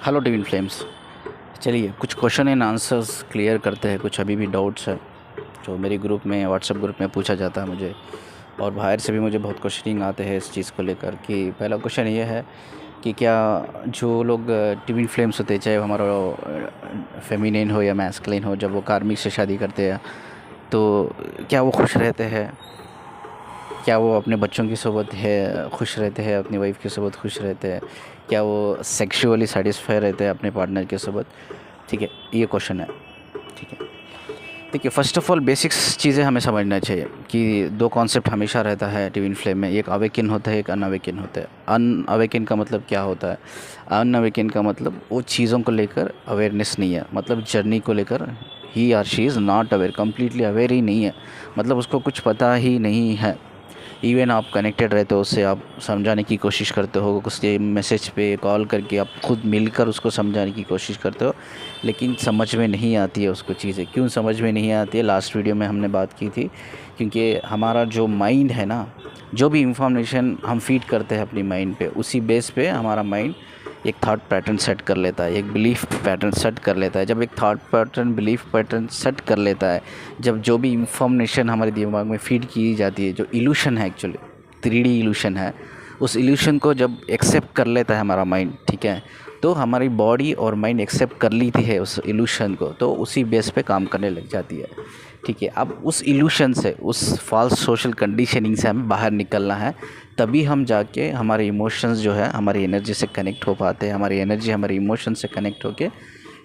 Hello twin flames. चलिए कुछ question and answers clear करते हैं। कुछ अभी भी डाउट्स है जो मेरे ग्रुप में व्हाट्सएप ग्रुप में पूछा जाता है मुझे, और बाहर से भी मुझे बहुत क्वेश्चनिंग आते हैं इस चीज़ को लेकर। कि पहला क्वेश्चन ये है कि क्या जो लोग ट्विन फ्लेम्स होते हैं, चाहे वो हमारा फेमिनिन हो या मैस्कुलिन हो, जब वो कार्मिक से शादी करते हैं तो क्या वो खुश रहते हैं? क्या वो अपने बच्चों की सोबत है खुश रहते हैं, अपनी वाइफ की सोबत खुश रहते हैं? क्या वो सेक्सुअली सेटिस्फाई रहते हैं अपने पार्टनर के सोबत? ठीक है, ये क्वेश्चन है। ठीक है, देखिए फर्स्ट ऑफ ऑल बेसिक्स चीज़ें हमें समझना चाहिए कि दो कॉन्सेप्ट हमेशा रहता है ट्विन फ्लेम में। एक अवेकिन होता है, एक अनअवेकिन होता है। अनअवेकिन का मतलब क्या होता है? अनअवेकिन का मतलब वो चीज़ों को लेकर अवेयरनेस नहीं है, मतलब जर्नी को लेकर ही or she is not aware, completely aware ही नहीं है, मतलब उसको कुछ पता ही नहीं है। इवन आप कनेक्टेड रहते हो उससे, आप समझाने की कोशिश करते हो, उसके मैसेज पे कॉल करके आप खुद मिलकर उसको समझाने की कोशिश करते हो, लेकिन समझ में नहीं आती है उसको चीज़ें। क्यों समझ में नहीं आती है? लास्ट वीडियो में हमने बात की थी, क्योंकि हमारा जो माइंड है ना, जो भी इंफॉर्मेशन हम फीड करते हैं अपनी माइंड पे, उसी बेस पे हमारा माइंड एक थॉट पैटर्न सेट कर लेता है, एक बिलीफ पैटर्न सेट कर लेता है। जब एक thought pattern belief pattern set कर लेता है, जब जो भी इंफॉर्मेशन हमारे दिमाग में फीड की जाती है, जो इल्यूशन है एक्चुअली 3D इल्यूशन है, उस इल्यूशन को जब एक्सेप्ट कर लेता है हमारा माइंड, ठीक है, तो हमारी बॉडी और माइंड एक्सेप्ट कर लेती है उस इल्यूशन को, तो उसी बेस पे काम करने लग जाती है। ठीक है, अब उस इल्यूशन से, उस फॉल्स सोशल कंडीशनिंग से हमें बाहर निकलना है, तभी हम जाके हमारे इमोशंस जो है हमारी एनर्जी से कनेक्ट हो पाते हैं। हमारी एनर्जी हमारे इमोशन से कनेक्ट होके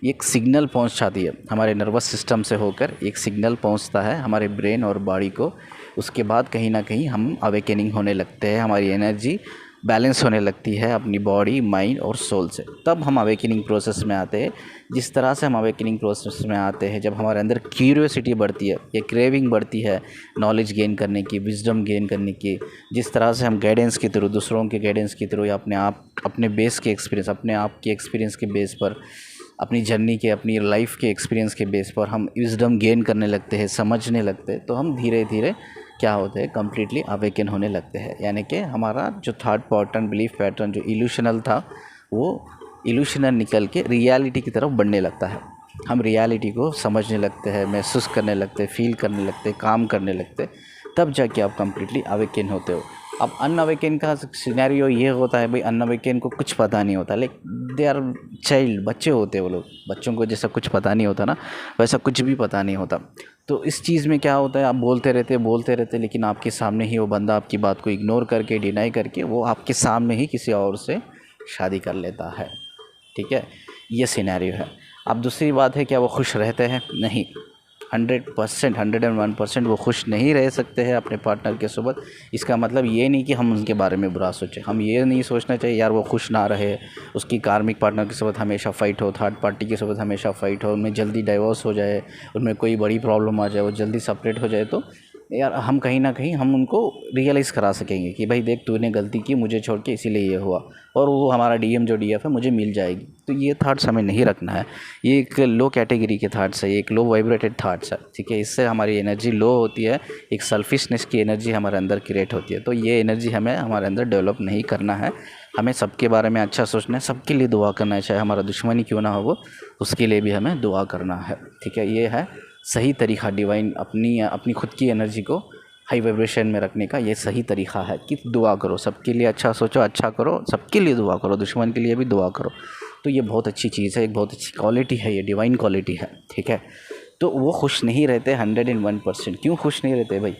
एक सिग्नल पहुंचाती है, हमारे नर्वस सिस्टम से होकर एक सिग्नल पहुंचता है हमारे ब्रेन और बॉडी को। उसके बाद कहीं ना कहीं हम अवेकनिंग होने लगते हैं, हमारी एनर्जी बैलेंस होने लगती है अपनी बॉडी, माइंड और सोल से। तब हम अवेकनिंग प्रोसेस में आते हैं। जिस तरह से हम अवेकनिंग प्रोसेस में आते हैं, जब हमारे अंदर क्यूरियोसिटी बढ़ती है या क्रेविंग बढ़ती है नॉलेज गेन करने की, विजडम गेन करने की, जिस तरह से हम गाइडेंस के थ्रू, दूसरों के गाइडेंस के थ्रू या अपने आप, अपने बेस के एक्सपीरियंस, अपने आप के एक्सपीरियंस के बेस पर, अपनी जर्नी के, अपनी लाइफ के एक्सपीरियंस के बेस पर हम विजडम गेन करने लगते हैं, समझने लगते हैं, तो हम धीरे धीरे क्या होते हैं, कम्प्लीटली अवेकन होने लगते हैं। यानी कि हमारा जो थॉट पैटर्न, बिलीफ पैटर्न जो इल्यूशनल था, वो इल्यूशनल निकल के रियलिटी की तरफ बढ़ने लगता है। हम रियलिटी को समझने लगते हैं, महसूस करने लगते हैं, फील करने लगते हैं, काम करने लगते हैं, तब जाके आप कम्प्लीटली अवेकन होते हो। अब अनअवेकन का सिनेरियो ये होता है भाई, अनअवेकन को कुछ पता नहीं होता, लाइक दे आर चाइल्ड, बच्चे होते हैं वो लोग। बच्चों को जैसा कुछ पता नहीं होता ना, वैसा कुछ भी पता नहीं होता। तो इस चीज़ में क्या होता है, आप बोलते रहते, लेकिन आपके सामने ही वो बंदा आपकी बात को इग्नोर करके, डिनाई करके, वो आपके सामने ही किसी और से शादी कर लेता है। ठीक है, ये सिनेरियो है। अब दूसरी बात है, क्या वो खुश रहते हैं? नहीं, 100%, 101% वो खुश नहीं रह सकते हैं अपने पार्टनर के साथ। इसका मतलब ये नहीं कि हम उनके बारे में बुरा सोचें। हम ये नहीं सोचना चाहिए यार वो खुश ना रहे, उसकी कार्मिक पार्टनर के साथ हमेशा फ़ाइट हो, थर्ड पार्टी के साथ हमेशा फ़ाइट हो, उनमें जल्दी डाइवोर्स हो जाए, उनमें कोई बड़ी प्रॉब्लम आ जाए, वो जल्दी सेपरेट हो जाए, तो यार हम कहीं ना कहीं हम उनको रियलाइज़ करा सकेंगे कि भाई देख, तूने गलती की, मुझे छोड़ के, इसीलिए ये हुआ, और वो हमारा डीएम जो डीएफ है मुझे मिल जाएगी। तो ये थाट्स हमें नहीं रखना है। ये एक लो कैटेगरी के थाट्स है, एक लो वाइब्रेटेड थाट्स है। ठीक है, इससे हमारी एनर्जी लो होती है, एक सेल्फिशनेस की एनर्जी हमारे अंदर क्रिएट होती है। तो ये एनर्जी हमें हमारे अंदर डेवलप नहीं करना है। हमें सबके बारे में अच्छा सोचना है, सबके लिए दुआ करना है, चाहे हमारा दुश्मनी क्यों ना हो वो, उसके लिए भी हमें दुआ करना है। ठीक है, ये है सही तरीक़ा डिवाइन अपनी खुद की एनर्जी को हाई वाइब्रेशन में रखने का। ये सही तरीक़ा है कि दुआ करो, सबके लिए अच्छा सोचो, अच्छा करो, सबके लिए दुआ करो, दुश्मन के लिए भी दुआ करो। तो ये बहुत अच्छी चीज़ है, एक बहुत अच्छी क्वालिटी है, ये डिवाइन क्वालिटी है। ठीक है, तो वो खुश नहीं रहते 101%। क्यों खुश नहीं रहते भाई?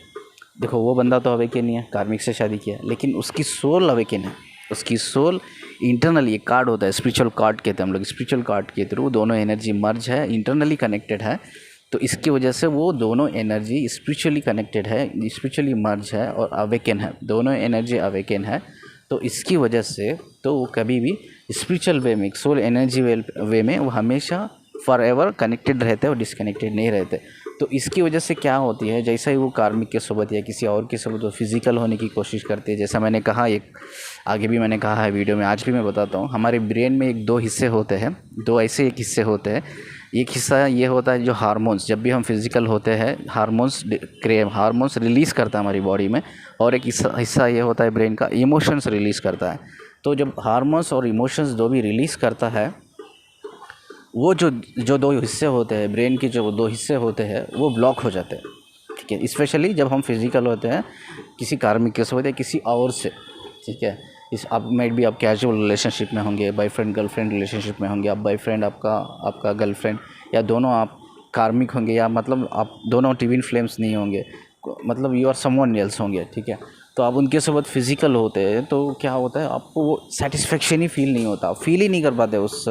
देखो, वो बंदा तो अवेकन नहीं है, कार्मिक से शादी किया, लेकिन उसकी सोल अवेकन है। उसकी सोल इंटरनली, एक कार्ड होता है, स्पिरिचुअल कार्ड कहते हैं हम लोग, स्पिरिचुअल कार्ड के थ्रू दोनों एनर्जी मर्ज है, इंटरनली कनेक्टेड है। तो इसकी वजह से वो दोनों एनर्जी स्पिरिचुअली कनेक्टेड है, स्पिरिचुअली मर्ज है और अवेकन है, दोनों एनर्जी अवेकन है। तो इसकी वजह से तो वो कभी भी स्पिरिचुअल वे में, सोल एनर्जी वे में वो हमेशा फॉर एवर कनेक्टेड रहते हैं और डिसकनेक्टेड नहीं रहते। तो इसकी वजह से क्या होती है, जैसा ही वो कार्मिक के सोबत या किसी और के सोबत वो फिज़िकल होने की कोशिश करते हैं, जैसा मैंने कहा, एक आगे भी मैंने कहा है वीडियो में, आज भी मैं बताता हूँ, हमारे ब्रेन में एक दो हिस्से होते हैं, दो ऐसे एक हिस्से होते हैं। एक हिस्सा ये होता है जो हार्मोन्स, जब भी हम फिज़िकल होते हैं हार्मोन्स रिलीज़ करता है हमारी बॉडी में, और एक हिस्सा ये होता है ब्रेन का, इमोशंस रिलीज़ करता है। तो जब हार्मोन्स और इमोशंस दो भी रिलीज़ करता है, वो जो जो दो हिस्से होते हैं ब्रेन के, जो दो हिस्से होते हैं वो ब्लॉक हो जाते हैं, ठीक है। स्पेशली जब हम फिज़िकल होते हैं किसी कार्मिक के साथ या किसी और से, ठीक है। इस आप माइट भी आप कैजुअल रिलेशनशिप में होंगे, बॉयफ्रेंड गर्लफ्रेंड रिलेशनशिप में होंगे, आप बॉयफ्रेंड आपका गर्लफ्रेंड, या दोनों आप कार्मिक होंगे, या मतलब आप दोनों ट्विन फ्लेम्स नहीं होंगे, मतलब यू आर समवन एल्स होंगे, ठीक है। तो आप उनके साथ फिज़िकल होते हैं तो क्या होता है, आपको वो सेटिस्फेक्शन ही फील नहीं होता, आप फील ही नहीं कर पाते उस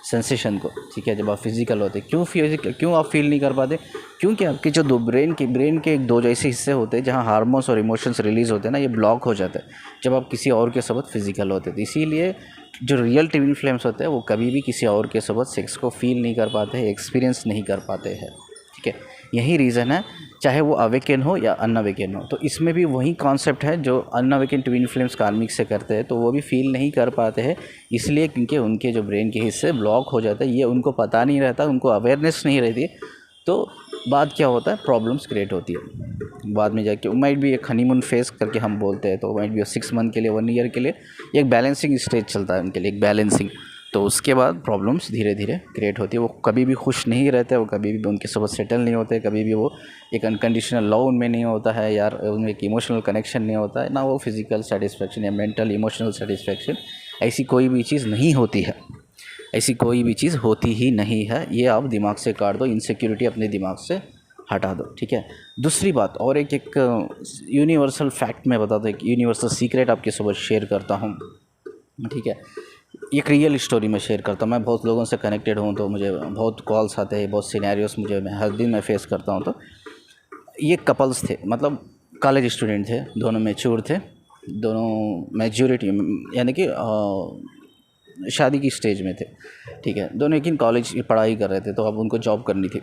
सेंसेशन को, ठीक है। जब आप फिज़िकल होते, क्यों आप फील नहीं कर पाते? क्योंकि आपके जो दो ब्रेन के एक दो जैसे हिस्से होते हैं जहाँ हार्मोन्स और इमोशंस रिलीज़ होते हैं ना, ये ब्लॉक हो जाता है जब आप किसी और के साथ फिज़िकल होते हैं। तो इसीलिए जो रियल ट्विन फ्लेम्स होते हैं वो कभी भी किसी और के साथ सेक्स को फील नहीं कर पाते हैं, एक्सपीरियंस नहीं कर पाते हैं, ठीक है। यही रीज़न है, चाहे वो अवेकन हो या अनअवेकन हो। तो इसमें भी वही कॉन्सेप्ट है जो अनअवेकन ट्विन फ्लेम्स कार्मिक से करते हैं, तो वो भी फील नहीं कर पाते हैं, इसलिए क्योंकि उनके जो ब्रेन के हिस्से ब्लॉक हो जाते हैं, ये उनको पता नहीं रहता, उनको अवेयरनेस नहीं रहती। तो बाद क्या होता है, प्रॉब्लम्स क्रिएट होती है बाद में जाके। माइट भी एक हनीमून फेज करके हम बोलते हैं, तो माइट भी 6 मंथ के लिए 1 ईयर के लिए एक बैलेंसिंग स्टेज चलता है उनके लिए, एक बैलेंसिंग। तो उसके बाद प्रॉब्लम्स धीरे धीरे क्रिएट होती है। वो कभी भी खुश नहीं रहते, वो कभी भी उनके साथ सेटल नहीं होते, कभी भी वो एक अनकंडीशनल लव उनमें नहीं होता है, यार उनमें एक इमोशनल कनेक्शन नहीं होता है, ना वो फिज़िकल सेटिस्फेक्शन या मेंटल इमोशनल सेटिस्फेक्शन, ऐसी कोई भी चीज़ नहीं होती है, ऐसी कोई भी चीज़ होती ही नहीं है। ये आप दिमाग से काट दो, इनसिक्योरिटी अपने दिमाग से हटा दो, ठीक है। दूसरी बात और एक यूनिवर्सल फैक्ट मैं बताता हूँ, एक यूनिवर्सल सीक्रेट आपके साथ शेयर करता हूँ, ठीक है। एक रियल स्टोरी में शेयर करता हूँ। मैं बहुत लोगों से कनेक्टेड हूँ, तो मुझे बहुत कॉल्स आते हैं, बहुत सिनेरियोस मुझे हर दिन मैं फेस करता हूँ। तो ये कपल्स थे, मतलब कॉलेज स्टूडेंट थे, दोनों मैच्योर थे, दोनों मैच्योरिटी यानी कि शादी की स्टेज में थे, ठीक है। दोनों एक ही कॉलेज की पढ़ाई कर रहे थे, तो अब उनको जॉब करनी थी।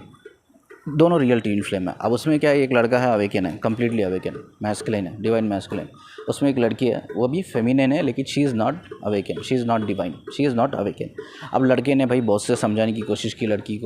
दोनों रियल ट्विन फ्लेम है। अब उसमें क्या है, एक लड़का है अवेकन है, कम्प्लीटली अवेकन, मैस्कुलिन है, डिवाइन मैस्कुलिन। उसमें एक लड़की है, वो भी फेमिनिन है, लेकिन she is not awaken, she is not divine, she is not awaken. अब लड़के ने भाई बहुत से समझाने की कोशिश की लड़की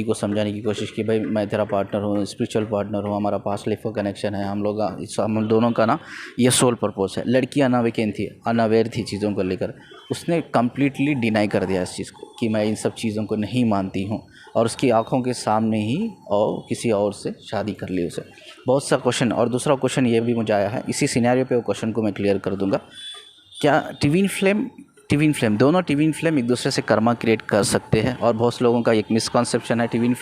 को समझाने की कोशिश की, भाई मैं तेरा पार्टनर हूँ, स्पिरिचुअल पार्टनर हूँ, हमारा पास्ट लाइफ का कनेक्शन है, हम दोनों का ना ये सोल पर्पस है। लड़की अनअवेकन थी, अनअवेयर थी चीज़ों को लेकर। उसने कम्प्लीटली डिनाई कर दिया इस चीज़ को कि मैं इन सब चीज़ों को नहीं मानती हूँ, और उसकी आंखों के सामने ही और किसी और से शादी कर ली उसे। बहुत सा क्वेश्चन, और दूसरा क्वेश्चन ये भी मुझे आया है इसी सिनेरियो पे, वो क्वेश्चन को मैं क्लियर कर दूंगा। क्या ट्विन फ्लेम दोनों ट्विन फ्लेम एक दूसरे से कर्मा क्रिएट कर सकते हैं? और बहुत से लोगों का एक मिसकॉन्सेप्शन है, ट्विन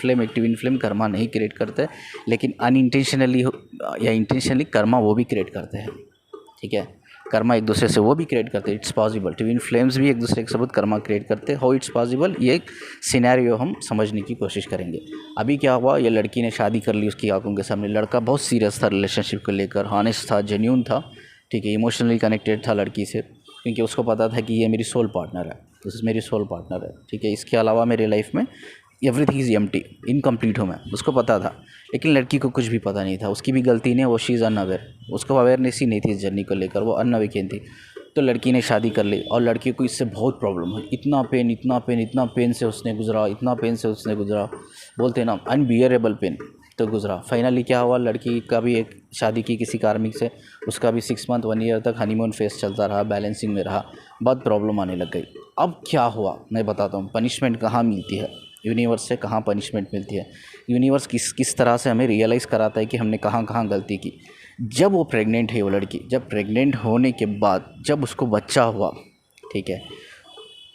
फ्लेम कर्मा नहीं क्रिएट करते, लेकिन अनइंटेंशनली या इंटेंशनली कर्मा वो भी क्रिएट करते हैं, ठीक है। कर्मा एक दूसरे से वो भी क्रिएट करते हैं, इट्स पॉसिबल। ट्विन फ्लेम्स भी एक दूसरे के साथ कर्मा क्रिएट करते हैं, हाउ इट्स पॉसिबल, ये एक सिनेरियो हम समझने की कोशिश करेंगे। अभी क्या हुआ, ये लड़की ने शादी कर ली उसकी आंखों के सामने। लड़का बहुत सीरियस था रिलेशनशिप को लेकर, हॉनेस्ट था, जेन्यून था, ठीक है, इमोशनली कनेक्टेड था लड़की से, क्योंकि उसको पता था कि ये मेरी सोल पार्टनर है, दिस मेरी सोल पार्टनर है, ठीक है। इसके अलावा मेरे लाइफ में एवरीथिंग इज़ एम्प्टी, इनकम्प्लीट हूँ मैं, उसको पता था। लेकिन लड़की को कुछ भी पता नहीं था, उसकी भी गलती नहीं, वो शी इज़ अनअवेयर, उसको अवेयरनेस ही नहीं थी इस जर्नी को लेकर, वो अनअवेकन थी। तो लड़की ने शादी कर ली, और लड़की को इससे बहुत प्रॉब्लम हुई, इतना पेन से उसने गुजरा, बोलते हैं ना अनबियरेबल पेन, तो गुजरा। फाइनली क्या हुआ, लड़की का भी एक शादी की किसी कार्मिक से, उसका भी 6 मंथ 1 ईयर तक हनीमून फेस चलता रहा, बैलेंसिंग में रहा, बहुत प्रॉब्लम आने लग गई। अब क्या हुआ मैं बताता हूँ, पनिशमेंट कहाँ मिलती है, यूनिवर्स से कहाँ पनिशमेंट मिलती है। यूनिवर्स किस तरह से हमें रियलाइज़ कराता है कि हमने कहाँ गलती की। जब वो प्रेग्नेंट है, वो लड़की जब प्रेग्नेंट होने के बाद जब उसको बच्चा हुआ, ठीक है,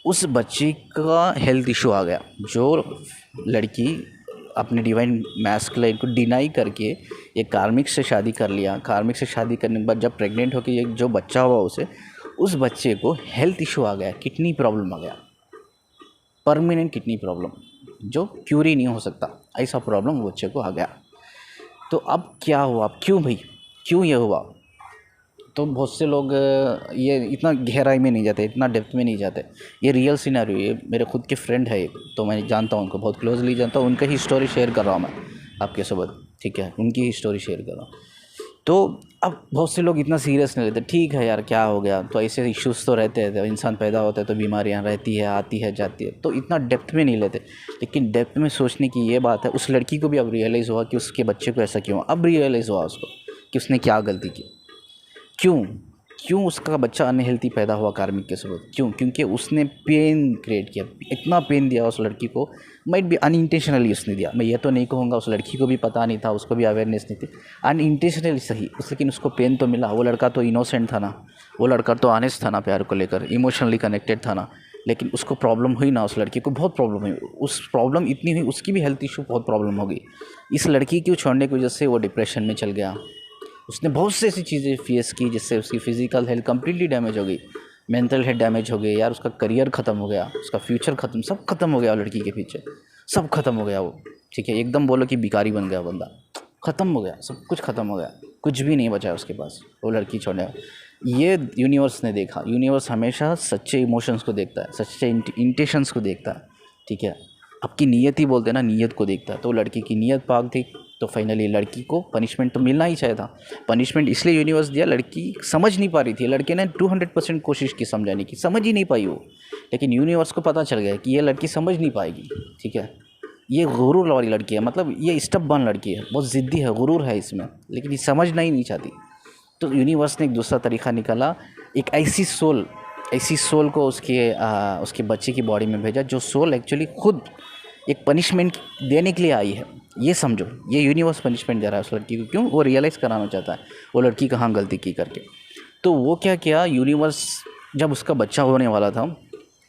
उस बच्चे का हेल्थ इशू आ गया। जो लड़की अपने डिवाइन मैस्कुलिन को डिनाई करके एक कार्मिक से शादी कर लिया, कार्मिक से शादी करने के बाद जब प्रेग्नेंट होकर एक जो बच्चा हुआ उसे, उस बच्चे को हेल्थ इशू आ गया, किडनी प्रॉब्लम आ गया, परमानेंट किडनी प्रॉब्लम जो क्यूर ही नहीं हो सकता, ऐसा प्रॉब्लम बच्चे को आ गया। तो अब क्या हुआ, क्यों ये हुआ? तो बहुत से लोग ये इतना गहराई में नहीं जाते, इतना डेप्थ में नहीं जाते। ये रियल सिनेरियो, ये मेरे खुद के फ्रेंड है एक, तो मैं जानता हूँ उनको, बहुत क्लोजली जानता हूँ, उनका ही स्टोरी शेयर कर रहा हूँ मैं आपके साथ, ठीक है, उनकी ही स्टोरी शेयर कर रहा हूँ। तो अब बहुत से लोग इतना सीरियस नहीं लेते, ठीक है यार क्या हो गया, तो ऐसे इश्यूज़ तो रहते हैं, इंसान पैदा होता है तो बीमारियां रहती है, आती है जाती है, तो इतना डेप्थ में नहीं लेते। लेकिन डेप्थ में सोचने की ये बात है, उस लड़की को भी अब रियलाइज़ हुआ कि उसके बच्चे को ऐसा क्यों, अब रियलाइज़ हुआ उसको कि उसने क्या गलती की, क्यों क्यों उसका बच्चा अनहेल्थी पैदा हुआ कार्मिक के सबब? क्यों? क्योंकि उसने पेन क्रिएट किया, इतना पेन दिया उस लड़की को, माइट बी अनइंटेंशनली उसने दिया। मैं ये तो नहीं कहूँगा, उस लड़की को भी पता नहीं था, उसको भी अवेयरनेस नहीं थी, अनइंटेंशनली सही लेकिन उसको पेन तो मिला। वो लड़का तो इनोसेंट था ना, वो लड़का तो ऑनेस्ट था ना, प्यार को लेकर इमोशनली कनेक्टेड था ना, लेकिन उसको प्रॉब्लम हुई ना, उस लड़की को बहुत प्रॉब्लम हुई। उस प्रॉब्लम इतनी हुई, उसकी भी हेल्थ इशू बहुत प्रॉब्लम हो गई। इस लड़की को छोड़ने की वजह से वो डिप्रेशन में चल गया। उसने बहुत सी ऐसी चीज़ें फेस की जिससे उसकी फ़िज़िकल हेल्थ कम्प्लीटली डैमेज हो गई, मेंटल हेल्थ डैमेज हो गई यार, उसका करियर ख़त्म हो गया, उसका फ्यूचर ख़त्म, सब ख़त्म हो गया लड़की के पीछे, सब ख़त्म हो गया वो। ठीक है, एकदम बोलो कि भिखारी बन गया बंदा, ख़त्म हो गया, सब कुछ ख़त्म हो गया, कुछ भी नहीं बचा उसके पास वो लड़की छोड़ने। ये यूनिवर्स ने देखा। यूनिवर्स हमेशा सच्चे इमोशंस को देखता है, सच्चे इंटेंशंस को देखता है। ठीक है, आपकी नीयत ही बोलते हैं ना, नीयत को देखता है। तो लड़की की नीयत पाक थी, तो फाइनली लड़की को पनिशमेंट तो मिलना ही चाहिए था। पनिशमेंट इसलिए यूनिवर्स दिया, लड़की समझ नहीं पा रही थी। लड़के ने 200% कोशिश की समझाने की, समझ ही नहीं पाई वो। लेकिन यूनिवर्स को पता चल गया कि ये लड़की समझ नहीं पाएगी। ठीक है, ये गुरूर वाली लड़की है, मतलब ये स्टबर्न लड़की है, बहुत ज़िद्दी है, गुरूर है इसमें, लेकिन ये समझना ही नहीं चाहती। तो यूनिवर्स ने एक दूसरा तरीका निकाला, एक ऐसी सोल को उसके बच्चे की बॉडी में भेजा, जो सोल एक्चुअली खुद एक पनिशमेंट देने के लिए आई है। ये समझो, ये यूनिवर्स पनिशमेंट दे रहा है उस लड़की को। क्यों? वो रियलाइज़ कराना चाहता है वो लड़की कहाँ गलती की करके। तो वो क्या किया, यूनिवर्स जब उसका बच्चा होने वाला था,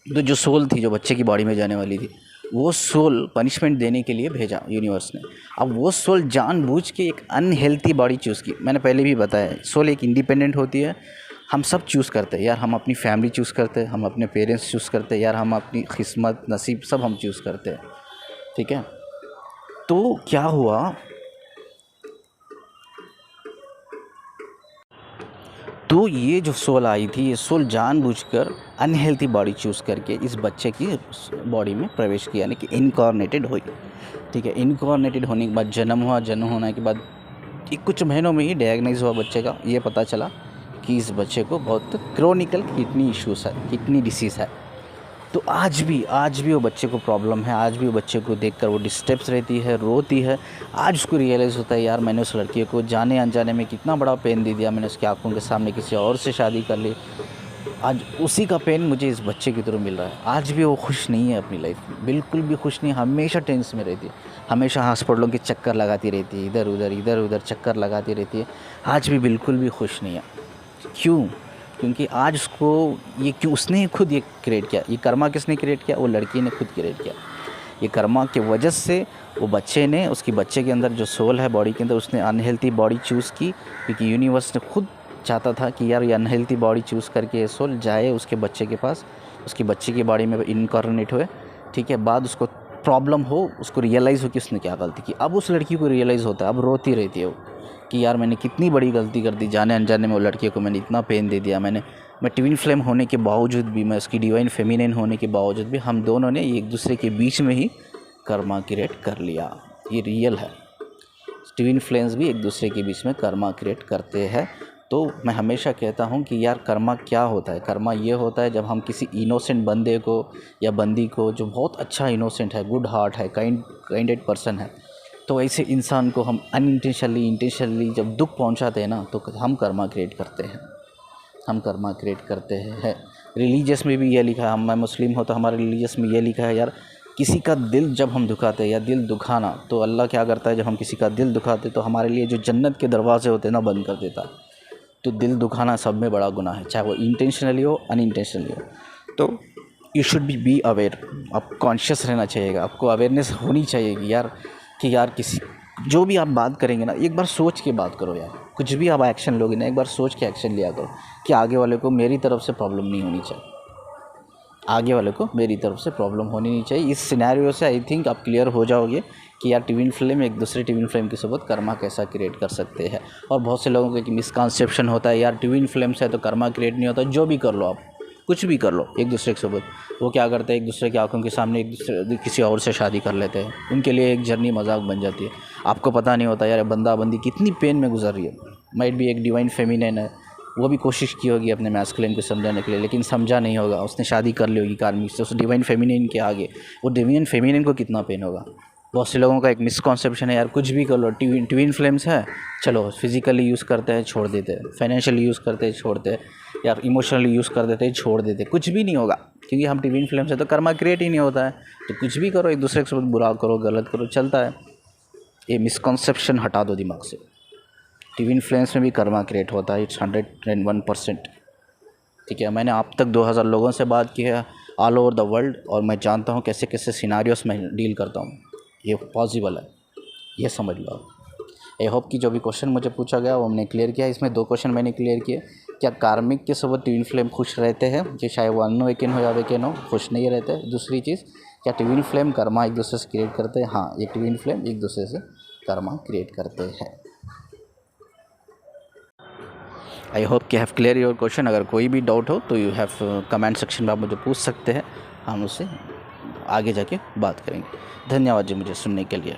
तो जो सोल थी, जो बच्चे की बॉडी में जाने वाली थी, वो सोल पनिशमेंट देने के लिए भेजा यूनिवर्स ने। अब वो सोल जानबूझ के एक अनहेल्थी बॉडी चूज़ की। मैंने पहले भी बताया, सोल एक इंडिपेंडेंट होती है। हम सब चूज़ करते हैं यार, हम अपनी फैमिली चूज़ करते हैं, हम अपने पेरेंट्स चूज़ करते हैं यार, हम अपनी किस्मत नसीब सब हम चूज़ करते हैं। ठीक है, तो क्या हुआ, तो ये जो सोल आई थी, ये सोल जानबूझकर अनहेल्थी बॉडी चूज़ करके इस बच्चे की बॉडी में प्रवेश किया, यानी कि इनकॉर्नेटेड हुई। ठीक है, इनकॉर्नेटेड होने के बाद जन्म हुआ। जन्म होने के बाद एक कुछ महीनों में ही डायग्नोज हुआ बच्चे का। ये पता चला कि इस बच्चे को बहुत क्रोनिकल किडनी इश्यूज़ है, किडनी डिसीज़ है। तो आज भी वो बच्चे को प्रॉब्लम है। आज भी वो बच्चे को देखकर वो डिस्टर्ब्स रहती है, रोती है। आज उसको रियलाइज़ होता है यार, मैंने उस लड़की को जाने अनजाने में कितना बड़ा पेन दे दिया, मैंने उसकी आंखों के सामने किसी और से शादी कर ली। आज उसी का पेन मुझे इस बच्चे की तरह मिल रहा है। आज भी वो खुश नहीं है अपनी लाइफ में, बिल्कुल भी खुश नहीं, हमेशा टेंशन में रहती है, हमेशा हॉस्पिटलों के चक्कर लगाती रहती है, इधर उधर चक्कर लगाती रहती है। आज भी बिल्कुल भी खुश नहीं है। क्यों? क्योंकि आज उसको ये, क्यों उसने खुद ये क्रिएट किया। ये कर्मा किसने क्रिएट किया? वो लड़की ने खुद क्रिएट किया। ये कर्मा की वजह से वो बच्चे ने, उसकी बच्चे के अंदर जो सोल है बॉडी के अंदर, उसने अनहेल्थी बॉडी चूज़ की, क्योंकि यूनिवर्स ने खुद चाहता था कि यार ये अनहेल्थी बॉडी चूज़ करके ये सोल जाए उसके बच्चे के पास, उसकी बच्चे की बॉडी में इनकॉर्नेट हुए। ठीक है, बाद उसको प्रॉब्लम हो, उसको रियलाइज़ हो कि उसने क्या गलती की। अब उस लड़की को रियलाइज़ होता है, अब रोती रहती है वो कि यार मैंने कितनी बड़ी गलती कर दी, जाने अनजाने में वो लड़की को मैंने इतना पेन दे दिया। मैं ट्विन फ्लेम होने के बावजूद भी, मैं उसकी डिवाइन फेमिनिन होने के बावजूद भी, हम दोनों ने एक दूसरे के बीच में ही कर्मा क्रिएट कर लिया। ये रियल है, ट्विन फ्लेम्स भी एक दूसरे के बीच में कर्मा क्रिएट करते हैं। तो मैं हमेशा कहता हूँ कि यार कर्मा क्या होता है? कर्मा ये होता है जब हम किसी इनोसेंट बंदे को या बंदी को, जो बहुत अच्छा इनोसेंट है, गुड हार्ट है, काइंडेड पर्सन है, तो ऐसे इंसान को हम इंटेंशनली जब दुख पहुंचाते हैं ना, तो हम कर्मा क्रिएट करते हैं, हम कर्मा क्रिएट करते हैं। रिलीजियस में भी ये लिखा है, मैं मुस्लिम हूँ तो हमारे रिलीजियस में ये लिखा है यार, किसी का दिल जब हम दुखाते हैं, या दिल दुखाना, तो अल्लाह क्या करता है, जब हम किसी का दिल दुखाते तो हमारे लिए जो जन्नत के दरवाजे होते हैं ना, बंद कर देता है। तो दिल दुखाना सब में बड़ा गुनाह है, चाहे वो इंटेंशनली हो अनइंटेंशनली हो। तो यू शुड बी अवेयर, आप कॉन्शियस रहना चाहिएगा, आपको अवेयरनेस होनी चाहिए कि यार किसी, जो भी आप बात करेंगे ना, एक बार सोच के बात करो यार। कुछ भी आप एक्शन लोगे ना, एक बार सोच के एक्शन लिया करो कि आगे वाले को मेरी तरफ से प्रॉब्लम नहीं होनी चाहिए, आगे वाले को मेरी तरफ से प्रॉब्लम होनी नहीं चाहिए। इस सिनेरियो से आई थिंक आप क्लियर हो जाओगे कि यार ट्विन फ्लेम एक दूसरे ट्विन फ्लेम के साथ कर्मा कैसा क्रिएट कर सकते हैं। और बहुत से लोगों को एक मिसकंसेप्शन होता है, यार ट्विन फ्लेम से तो कर्मा क्रिएट नहीं होता। जो भी कर लो आप, कुछ भी कर लो एक दूसरे के साथ, वो क्या करते हैं, एक दूसरे की आंखों के सामने एक दूसरे किसी और से शादी कर लेते हैं। उनके लिए एक जर्नी मजाक बन जाती है। आपको पता नहीं होता यार बंदा बंदी कितनी पेन में गुजर रही है। माइट भी एक डिवाइन फेमिनिन है, वो भी कोशिश की होगी अपने मैस्कुलिन को समझाने के लिए, लेकिन समझा नहीं होगा, उसने शादी कर ली होगी कार्मिक से, उस डिवाइन फेमिनिन के आगे। वो डिवाइन फेमिनिन को कितना पेन होगा, बहुत से लोगों का एक मिसकॉन्सेप्शन है यार, कुछ भी कर लो, ट्विन फ्लेम्स है, चलो फिजिकली यूज़ करते हैं छोड़ देते हैं, फाइनेंशियली यूज़ करते हैं छोड़ते हैं, या इमोशनली यूज़ कर देते हैं छोड़ देते हैं, कुछ भी नहीं होगा, क्योंकि हम ट्विन फ्लेम्स है तो कर्मा क्रिएट ही नहीं होता है। तो कुछ भी करो, एक दूसरे के साथ बुरा करो, गलत करो, चलता है। ये मिसकॉन्सेप्शन हटा दो दिमाग से। ट्विन फ्लेम्स में भी कर्मा क्रिएट होता है, इट्स 101%। ठीक है, मैंने अब तक 2000 लोगों से बात की है ऑल ओवर द वर्ल्ड, और मैं जानता हूँ कैसे कैसे सिनारियोस में डील करता हूँ। ये पॉसिबल है, ये समझ लो आप। आई होप कि जो भी क्वेश्चन मुझे पूछा गया वो हमने क्लियर किया। इसमें 2 क्वेश्चन मैंने क्लियर किए। क्या कार्मिक के सब ट्विन फ्लेम खुश रहते हैं, कि चाहे वो अनवेकन हो या वेकन हो, खुश नहीं रहते। दूसरी चीज़, क्या ट्विन फ्लेम कर्मा एक दूसरे से क्रिएट करते हैं? हाँ, ये ट्विन फ्लेम एक दूसरे से कर्मा क्रिएट करते हैं। आई होप कि हैव क्लियर योर क्वेश्चन। अगर कोई भी डाउट हो तो यू हैव कमेंट सेक्शन में आप मुझे पूछ सकते हैं, हम उससे आगे जाके बात करेंगे। धन्यवाद जी मुझे सुनने के लिए।